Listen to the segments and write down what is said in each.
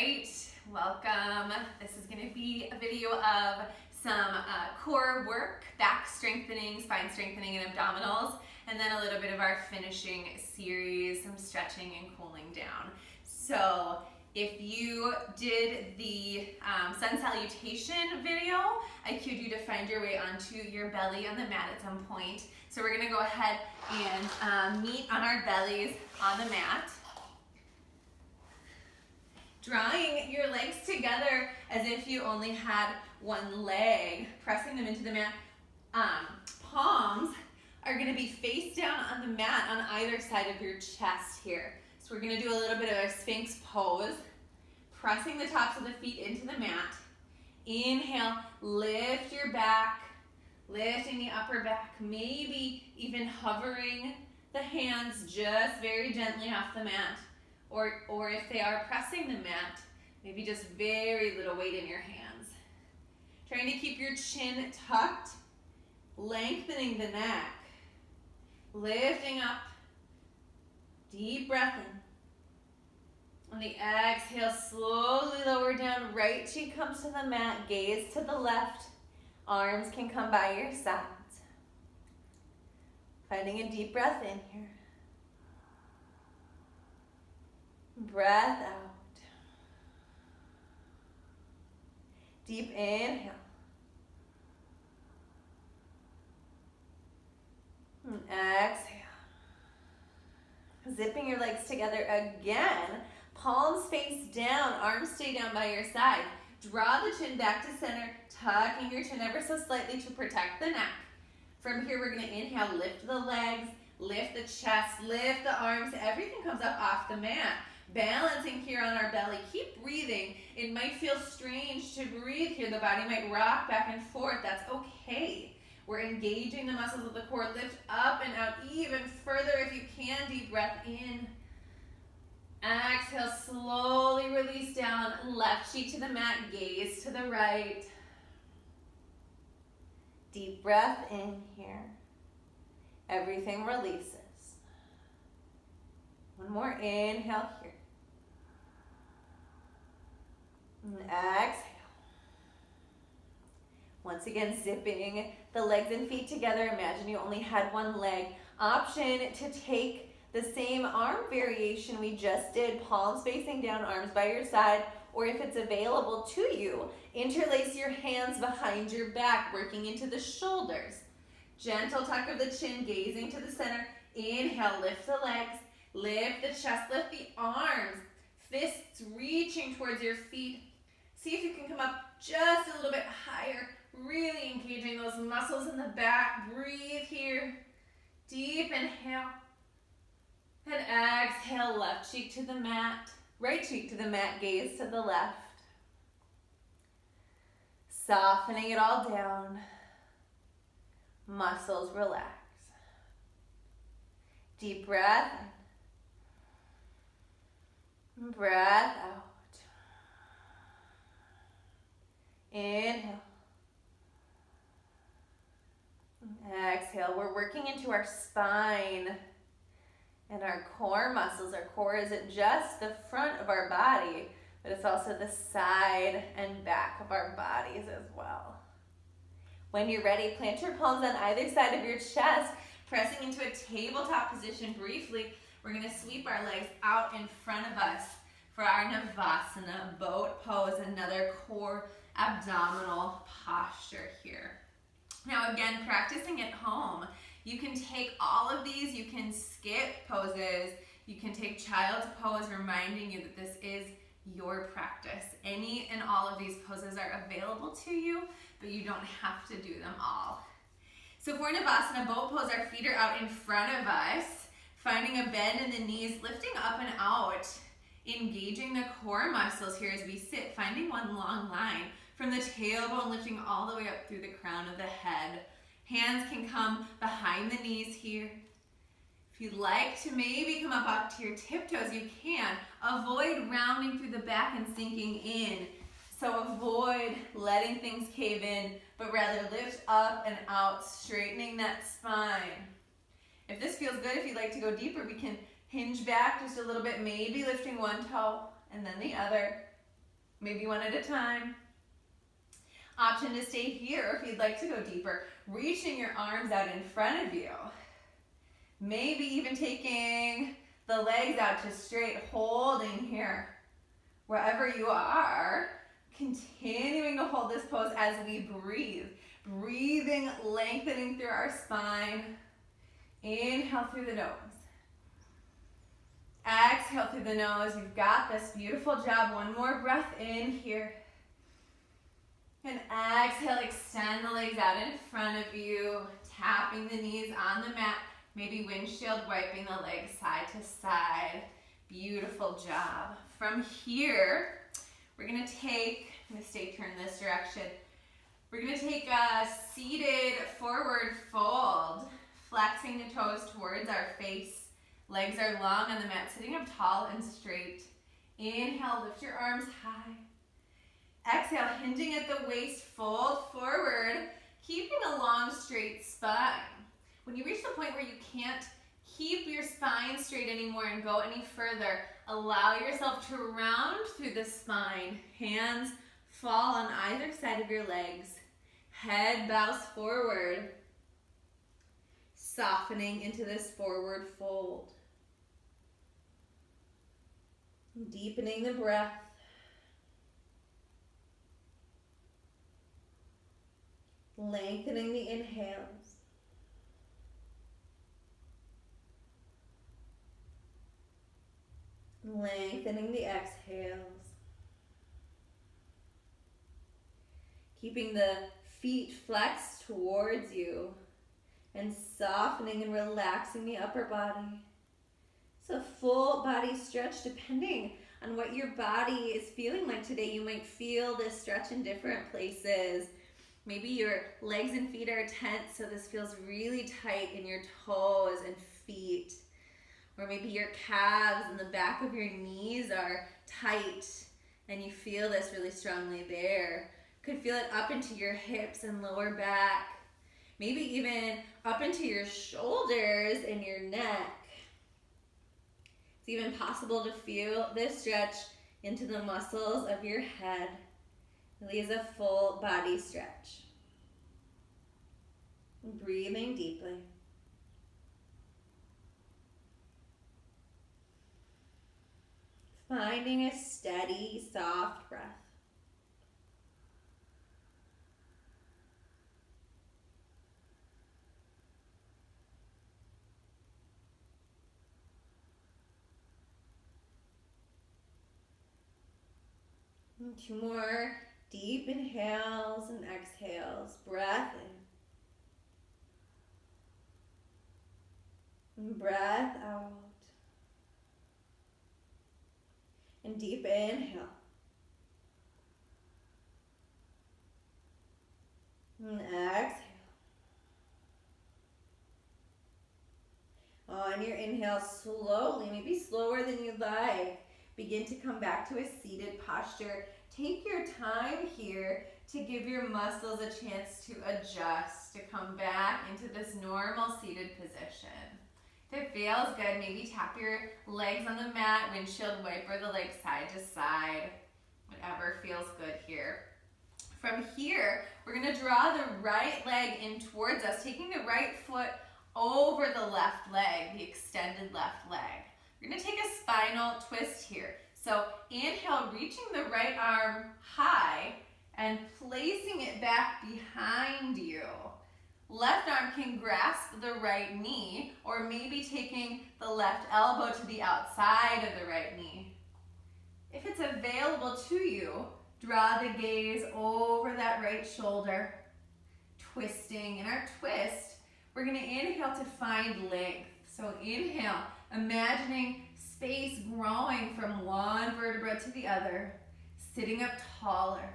right, welcome. This is going to be a video of some core work, back strengthening, spine strengthening, and abdominals, and then a little bit of our finishing series, some stretching and cooling down. So if you did the sun salutation video, I cued you to find your way onto your belly on the mat at some point. So we're going to go ahead and meet on our bellies on the mat. Drawing your legs together as if you only had one leg, pressing them into the mat. Palms are going to be face down on the mat on either side of your chest here. So we're going to do a little bit of a Sphinx pose, pressing the tops of the feet into the mat. Inhale, lift your back, lifting the upper back, maybe even hovering the hands just very gently off the mat. Or if they are pressing the mat, maybe just very little weight in your hands. Trying to keep your chin tucked, lengthening the neck, lifting up, deep breath in. On the exhale, slowly lower down, right cheek comes to the mat, gaze to the left, arms can come by your sides. Finding a deep breath in here. Breath out. Deep inhale. And exhale. Zipping your legs together again. Palms face down, arms stay down by your side. Draw the chin back to center, tucking your chin ever so slightly to protect the neck. From here, we're going to inhale, lift the legs, lift the chest, lift the arms. Everything comes up off the mat. Balancing here on our belly. Keep breathing. It might feel strange to breathe here. The body might rock back and forth. That's okay. We're engaging the muscles of the core. Lift up and out even further if you can. Deep breath in. Exhale, slowly release down. Left cheek to the mat, gaze to the right. Deep breath in here. Everything releases. One more inhale here. And exhale. Once again, zipping the legs and feet together. Imagine you only had one leg. Option to take the same arm variation we just did, palms facing down, arms by your side, or if it's available to you, interlace your hands behind your back, working into the shoulders. Gentle tuck of the chin, gazing to the center. Inhale, lift the legs, lift the chest, lift the arms, fists reaching towards your feet. See if you can come up just a little bit higher, really engaging those muscles in the back. Breathe here. Deep inhale. And exhale, left cheek to the mat, right cheek to the mat, gaze to the left. Softening it all down. Muscles relax. Deep breath in. Breath out. Inhale. Exhale. We're working into our spine and our core muscles. Our core isn't just the front of our body, but it's also the side and back of our bodies as well. When you're ready, plant your palms on either side of your chest, pressing into a tabletop position briefly. We're going to sweep our legs out in front of us for our Navasana, boat pose, another core abdominal posture here. Now again, practicing at home. You can take all of these, you can skip poses, you can take child's pose, reminding you that this is your practice. Any and all of these poses are available to you, but you don't have to do them all. So for Navasana, boat pose, our feet are out in front of us, finding a bend in the knees, lifting up and out, engaging the core muscles here as we sit, finding one long line from the tailbone, lifting all the way up through the crown of the head. Hands can come behind the knees here. If you'd like to maybe come up to your tiptoes, you can. Avoid rounding through the back and sinking in. So avoid letting things cave in, but rather lift up and out, straightening that spine. If this feels good, if you'd like to go deeper, we can hinge back just a little bit, maybe lifting one toe and then the other. maybe one at a time. Option to stay here if you'd like to go deeper, reaching your arms out in front of you. Maybe even taking the legs out just straight, holding here. Wherever you are, continuing to hold this pose as we breathe. Breathing, lengthening through our spine. Inhale through the nose. Exhale through the nose. You've got this. Beautiful job. One more breath in here. And exhale, extend the legs out in front of you, tapping the knees on the mat. Maybe windshield wiping the legs side to side. Beautiful job. From here, we're going to take, I'm going to stay turned this direction. We're going to take a seated forward fold, flexing the toes towards our face. Legs are long on the mat, sitting up tall and straight. Inhale, lift your arms high. Exhale, hinging at the waist, fold forward, keeping a long, straight spine. When you reach the point where you can't keep your spine straight anymore and go any further, allow yourself to round through the spine. Hands fall on either side of your legs. Head bows forward, softening into this forward fold. Deepening the breath. Lengthening the inhales. Lengthening the exhales. Keeping the feet flexed towards you and softening and relaxing the upper body. So full body stretch depending on what your body is feeling like today. You might feel this stretch in different places. Maybe your legs and feet are tense, so this feels really tight in your toes and feet. Or maybe your calves and the back of your knees are tight and you feel this really strongly there. Could feel it up into your hips and lower back. Maybe even up into your shoulders and your neck. It's even possible to feel this stretch into the muscles of your head. Really is a full body stretch. Breathing deeply. Finding a steady, soft breath. And 2 more deep inhales and exhales. Breath in. And breath out. And deep inhale. And exhale. On your inhale, slowly, maybe slower than you'd like, begin to come back to a seated posture. Take your time here to give your muscles a chance to adjust, to come back into this normal seated position. If it feels good, maybe tap your legs on the mat, windshield wiper the legs side to side, whatever feels good here. From here, we're going to draw the right leg in towards us, taking the right foot over the left leg, the extended left leg. We're going to take a spinal twist here. So inhale, reaching the right arm high and placing it back behind you. Left arm can grasp the right knee, or maybe taking the left elbow to the outside of the right knee. If it's available to you, draw the gaze over that right shoulder, twisting. In our twist, we're going to inhale to find length. So inhale, imagining space growing from one vertebra to the other, sitting up taller.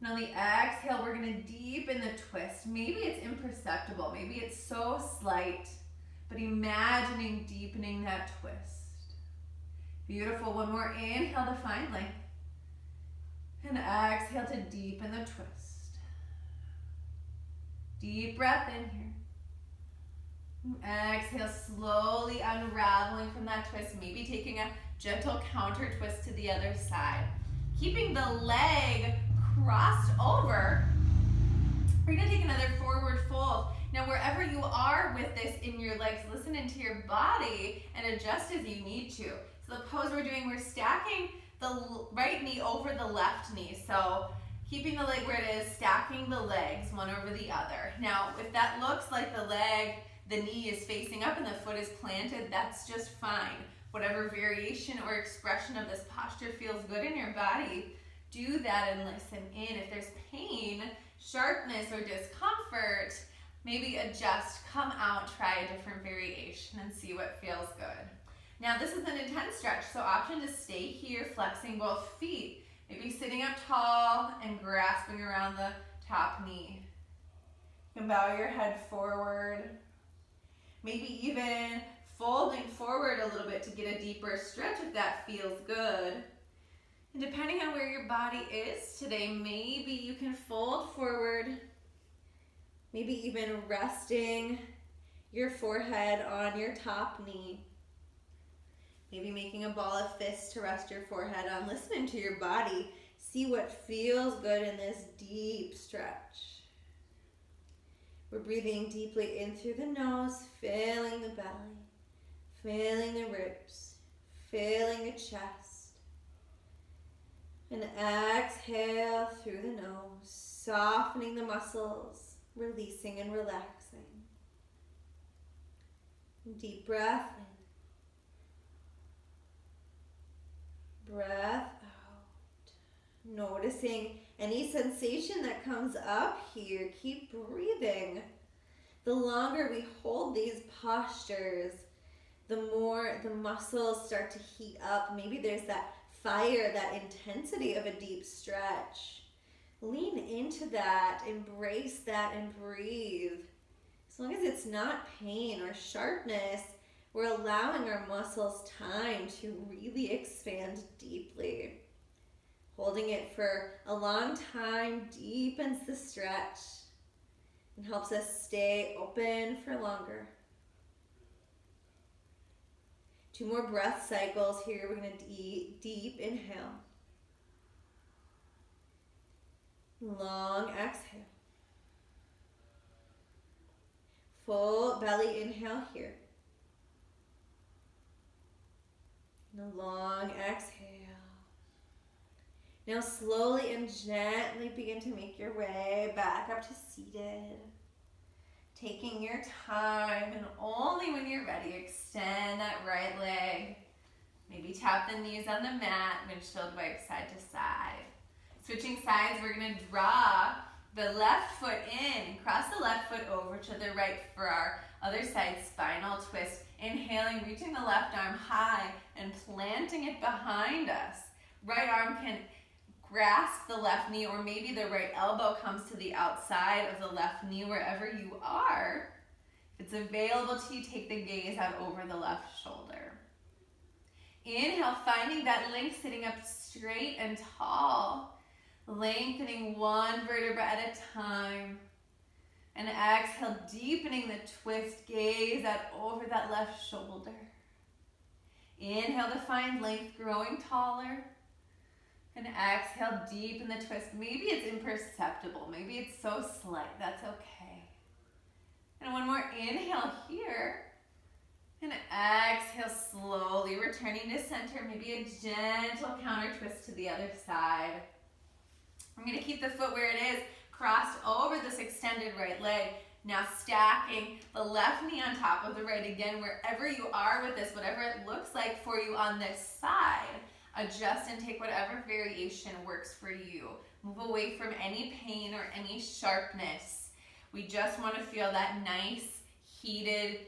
And on the exhale, we're going to deepen the twist. Maybe it's imperceptible. Maybe it's so slight, but imagining deepening that twist. Beautiful. One more inhale to find length. And exhale to deepen the twist. Deep breath in here. And exhale, slowly unraveling from that twist. Maybe taking a gentle counter twist to the other side. Keeping the leg crossed over, we're gonna take another forward fold. Now wherever you are with this in your legs, listen into your body and adjust as you need to. So the pose we're doing, we're stacking the right knee over the left knee. So keeping the leg where it is, stacking the legs one over the other. Now if that looks like the knee is facing up and the foot is planted, that's just fine. Whatever variation or expression of this posture feels good in your body, do that and listen in. If there's pain, sharpness, or discomfort, maybe adjust, come out, try a different variation and see what feels good. Now this is an intense stretch, so option to stay here, flexing both feet. Maybe sitting up tall and grasping around the top knee. You can bow your head forward. Maybe even folding forward a little bit to get a deeper stretch if that feels good. And depending on where your body is today, maybe you can fold forward, maybe even resting your forehead on your top knee. Maybe making a ball of fist to rest your forehead on. Listen to your body. See what feels good in this deep stretch. We're breathing deeply in through the nose, filling the belly, filling the ribs, filling the chest. And exhale through the nose, softening the muscles, releasing and relaxing. Deep breath in. Breath out. Noticing any sensation that comes up here. Keep breathing. The longer we hold these postures, the more the muscles start to heat up. Maybe there's that fire, that intensity of a deep stretch. Lean into that, embrace that, and breathe. As long as it's not pain or sharpness, we're allowing our muscles time to really expand deeply. Holding it for a long time deepens the stretch and helps us stay open for longer. 2 more breath cycles here. We're going to deep inhale. Long exhale. Full belly inhale here. And a long exhale. Now slowly and gently begin to make your way back up to seated. Taking your time, and only when you're ready, extend that right leg. Maybe tap the knees on the mat, windshield wipe side to side. Switching sides, we're gonna draw the left foot in, cross the left foot over to the right for our other side spinal twist. Inhaling, reaching the left arm high and planting it behind us. Right arm can grasp the left knee, or maybe the right elbow comes to the outside of the left knee, wherever you are. If it's available to you, take the gaze out over the left shoulder. Inhale, finding that length, sitting up straight and tall, lengthening one vertebra at a time. And exhale, deepening the twist, gaze out over that left shoulder. Inhale to find length, growing taller. And exhale, deepen the twist. Maybe it's imperceptible. Maybe it's so slight. That's okay. And one more inhale here. And exhale, slowly returning to center. Maybe a gentle counter twist to the other side. I'm going to keep the foot where it is, crossed over this extended right leg. Now stacking the left knee on top of the right. Again, wherever you are with this, whatever it looks like for you on this side, adjust and take whatever variation works for you. Move away from any pain or any sharpness. We just want to feel that nice, heated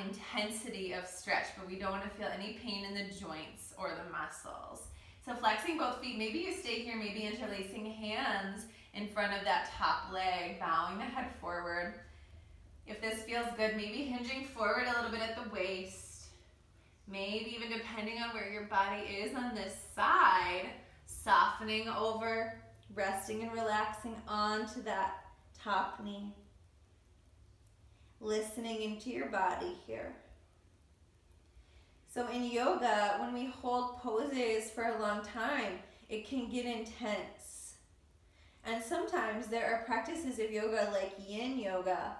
intensity of stretch, but we don't want to feel any pain in the joints or the muscles. So flexing both feet, maybe you stay here, maybe interlacing hands in front of that top leg, bowing the head forward. If this feels good, maybe hinging forward a little bit at the waist. Maybe even depending on where your body is on this side, softening over, resting and relaxing onto that top knee. Listening into your body here. So in yoga, when we hold poses for a long time, it can get intense. And sometimes there are practices of yoga like yin yoga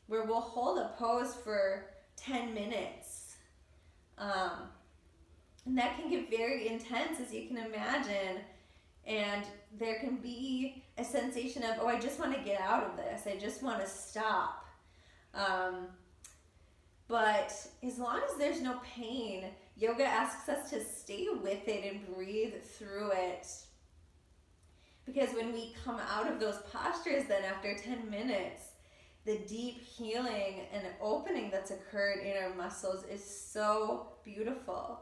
where we'll hold a pose for 10 minutes. And that can get very intense, as you can imagine. And there can be a sensation of, oh, I just want to get out of this. I just want to stop. But as long as there's no pain, yoga asks us to stay with it and breathe through it. Because when we come out of those postures, then after 10 minutes, the deep healing and opening that's occurred in our muscles is so beautiful.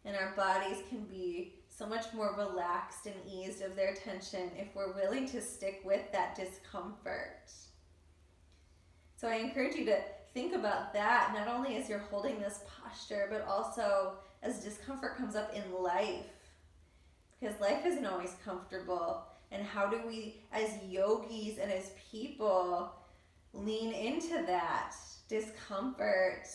And our bodies can be so much more relaxed and eased of their tension if we're willing to stick with that discomfort. So I encourage you to think about that, not only as you're holding this posture, but also as discomfort comes up in life. Because life isn't always comfortable. And how do we, as yogis and as people, lean into that discomfort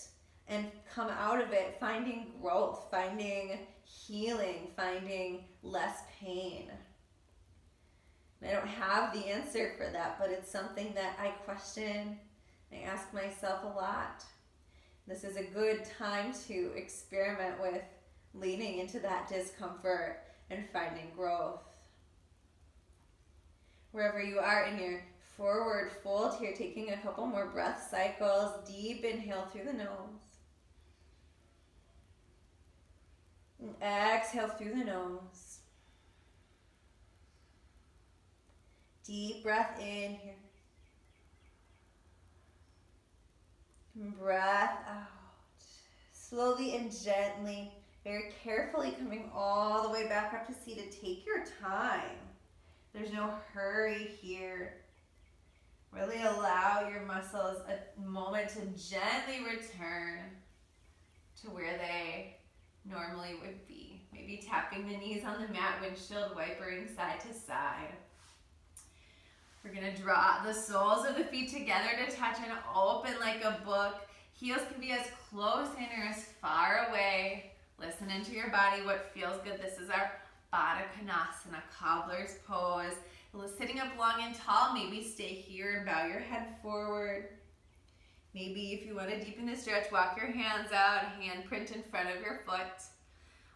and come out of it finding growth, finding healing, finding less pain? And I don't have the answer for that, but it's something that I question. I ask myself a lot. This is a good time to experiment with leaning into that discomfort and finding growth. Wherever you are in your forward fold here, taking a couple more breath cycles. Deep inhale through the nose. And exhale through the nose. Deep breath in here. And breath out. Slowly and gently, very carefully coming all the way back up to seated. Take your time. There's no hurry here. Really allow your muscles a moment to gently return to where they normally would be. Maybe tapping the knees on the mat, windshield wipering side to side. We're going to draw the soles of the feet together to touch and open like a book. Heels can be as close in or as far away. Listen into your body, what feels good. This is our Baddha Konasana, cobbler's pose. Sitting up long and tall, maybe stay here and bow your head forward. Maybe if you want to deepen the stretch, walk your hands out, hand print in front of your foot.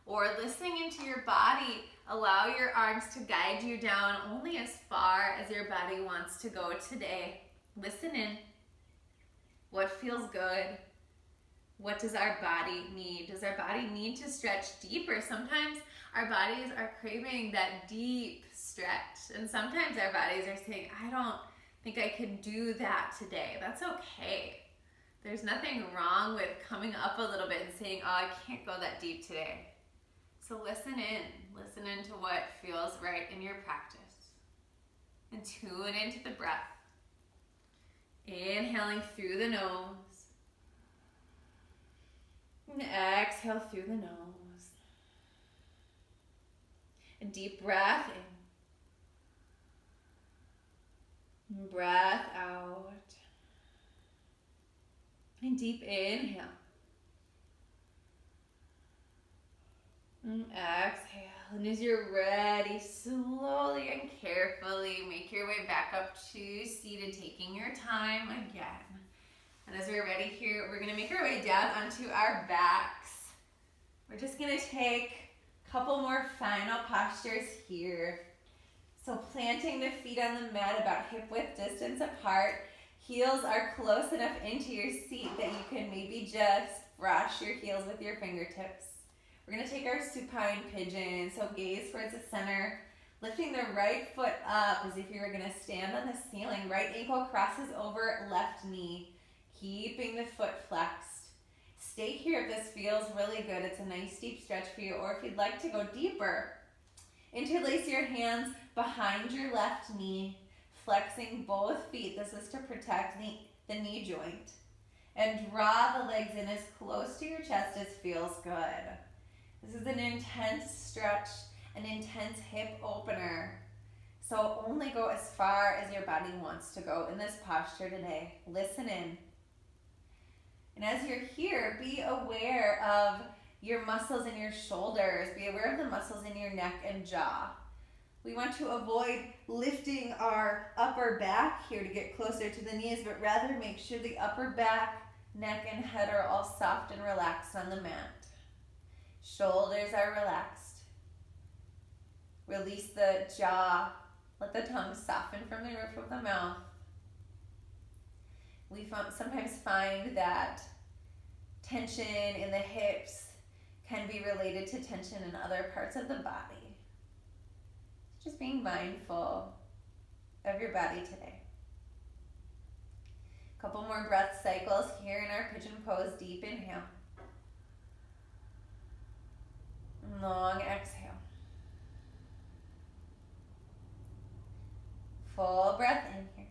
Or listening into your body, allow your arms to guide you down only as far as your body wants to go today. Listen in. What feels good? What does our body need? Does our body need to stretch deeper? Sometimes our bodies are craving that deep stretch. And sometimes our bodies are saying, I don't think I can do that today. That's okay. There's nothing wrong with coming up a little bit and saying, oh, I can't go that deep today. So listen in. Listen into what feels right in your practice. And tune into the breath. Inhaling through the nose. And exhale through the nose. A deep breath in. And breath out. And deep inhale. And exhale. And as you're ready, slowly and carefully make your way back up to seated, taking your time again. And as we're ready here, we're going to make our way down onto our backs. We're just going to take a couple more final postures here. So planting the feet on the mat about hip width distance apart. Heels are close enough into your seat that you can maybe just brush your heels with your fingertips. We're going to take our supine pigeon, so gaze towards the center, lifting the right foot up as if you were going to stand on the ceiling. Right ankle crosses over left knee, keeping the foot flexed. Stay here if this feels really good. It's a nice deep stretch for you, or if you'd like to go deeper, interlace your hands behind your left knee, flexing both feet. This is to protect the knee joint. And draw the legs in as close to your chest as feels good. This is an intense stretch, an intense hip opener. So only go as far as your body wants to go in this posture today. Listen in. And as you're here, be aware of your muscles in your shoulders. Be aware of the muscles in your neck and jaw. We want to avoid lifting our upper back here to get closer to the knees, but rather make sure the upper back, neck, and head are all soft and relaxed on the mat. Shoulders are relaxed. Release the jaw. Let the tongue soften from the roof of the mouth. We sometimes find that tension in the hips can be related to tension in other parts of the body. Just being mindful of your body today. A couple more breath cycles here in our pigeon pose. Deep inhale. Long exhale. Full breath in here.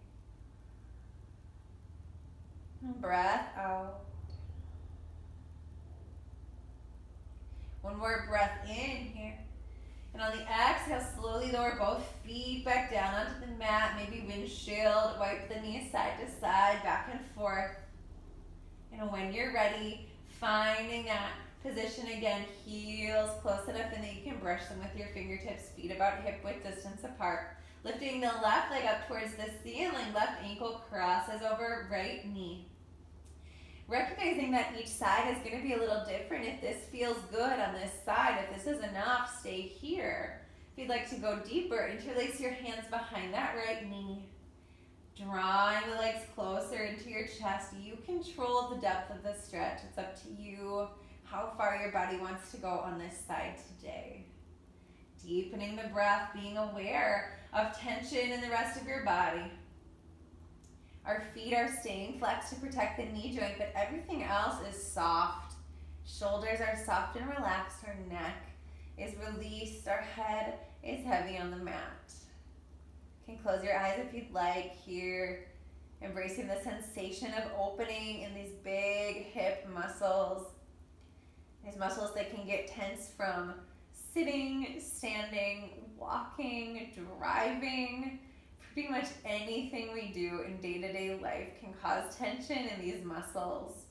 Breath out. One more breath in here. And on the exhale, slowly lower both feet back down onto the mat. Maybe windshield, wipe the knees side to side, back and forth. And when you're ready, finding that position again, heels close enough and that you can brush them with your fingertips, feet about hip width distance apart. Lifting the left leg up towards the ceiling, left ankle crosses over right knee. Recognizing that each side is going to be a little different. If this feels good on this side, if this is enough, stay here. If you'd like to go deeper, interlace your hands behind that right knee. Drawing the legs closer into your chest. You control the depth of the stretch. It's up to you how far your body wants to go on this side today. Deepening the breath, being aware of tension in the rest of your body. Our feet are staying flexed to protect the knee joint, but everything else is soft. Shoulders are soft and relaxed. Our neck is released. Our head is heavy on the mat. You can close your eyes if you'd like here. Embracing the sensation of opening in these big hip muscles. These muscles that can get tense from sitting, standing, walking, driving. Pretty much anything we do in day-to-day life can cause tension in these muscles.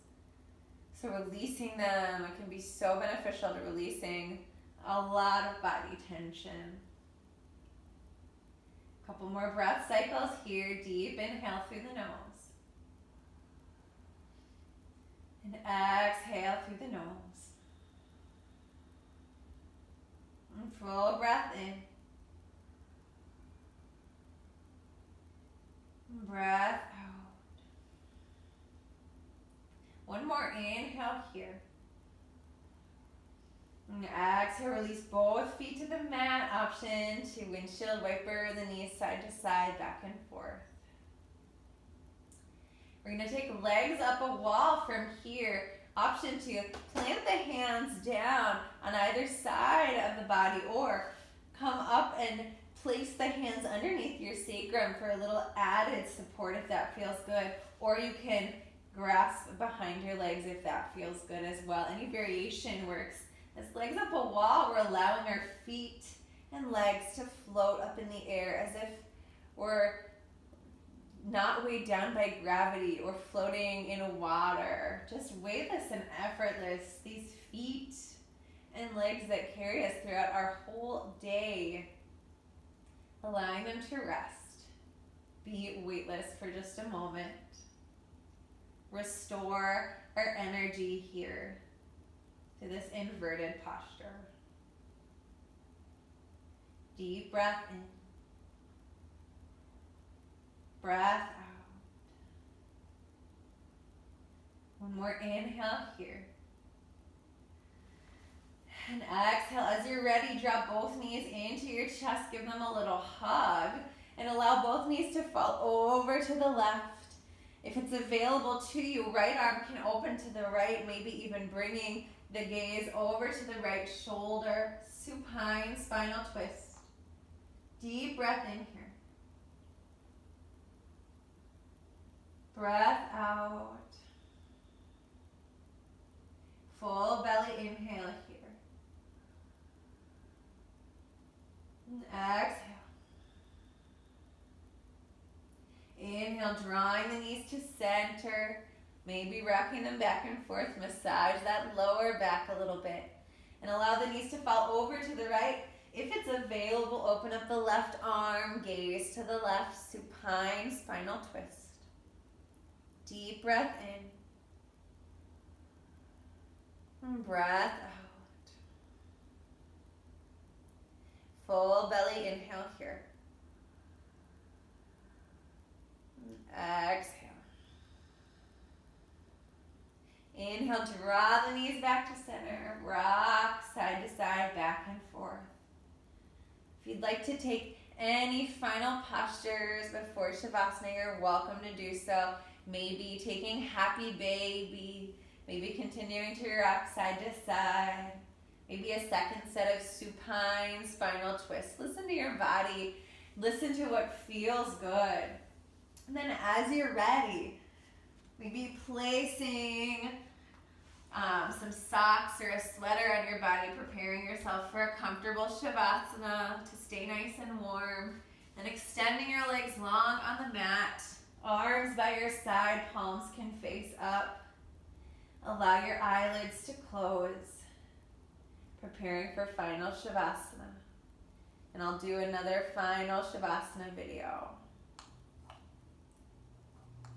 So releasing them, it can be so beneficial to releasing a lot of body tension. A couple more breath cycles here. Deep inhale through the nose. And exhale through the nose. And full breath in. Breath out. One more inhale here. And exhale, release both feet to the mat. Option to windshield wiper the knees side to side, back and forth. We're going to take legs up a wall from here. Option to plant the hands down on either side of the body or come up and place the hands underneath your sacrum for a little added support if that feels good. Or you can grasp behind your legs if that feels good as well. Any variation works. As legs up a wall, we're allowing our feet and legs to float up in the air as if we're not weighed down by gravity or floating in water. Just weightless and effortless. These feet and legs that carry us throughout our whole day. Allowing them to rest. Be weightless for just a moment. Restore our energy here to this inverted posture. Deep breath in. Breath out. One more inhale here. And exhale. As you're ready, drop both knees into your chest. Give them a little hug. And allow both knees to fall over to the left. If it's available to you, right arm can open to the right, maybe even bringing the gaze over to the right shoulder. Supine spinal twist. Deep breath in here. Breath out. Full belly inhale here. And exhale. Inhale, drawing the knees to center. Maybe rocking them back and forth. Massage that lower back a little bit. And allow the knees to fall over to the right. If it's available, open up the left arm, gaze to the left, supine spinal twist. Deep breath in. And breath out. Full belly inhale here. Exhale. Inhale, draw the knees back to center. Rock side to side, back and forth. If you'd like to take any final postures before Shavasana, you're welcome to do so. Maybe taking happy baby, maybe continuing to rock side to side, maybe a second set of supine spinal twists. Listen to your body. Listen to what feels good. And then as you're ready, maybe placing some socks or a sweater on your body, preparing yourself for a comfortable Shavasana to stay nice and warm. And extending your legs long on the mat, arms by your side, palms can face up. Allow your eyelids to close. Preparing for final Shavasana. And I'll do another final Shavasana video.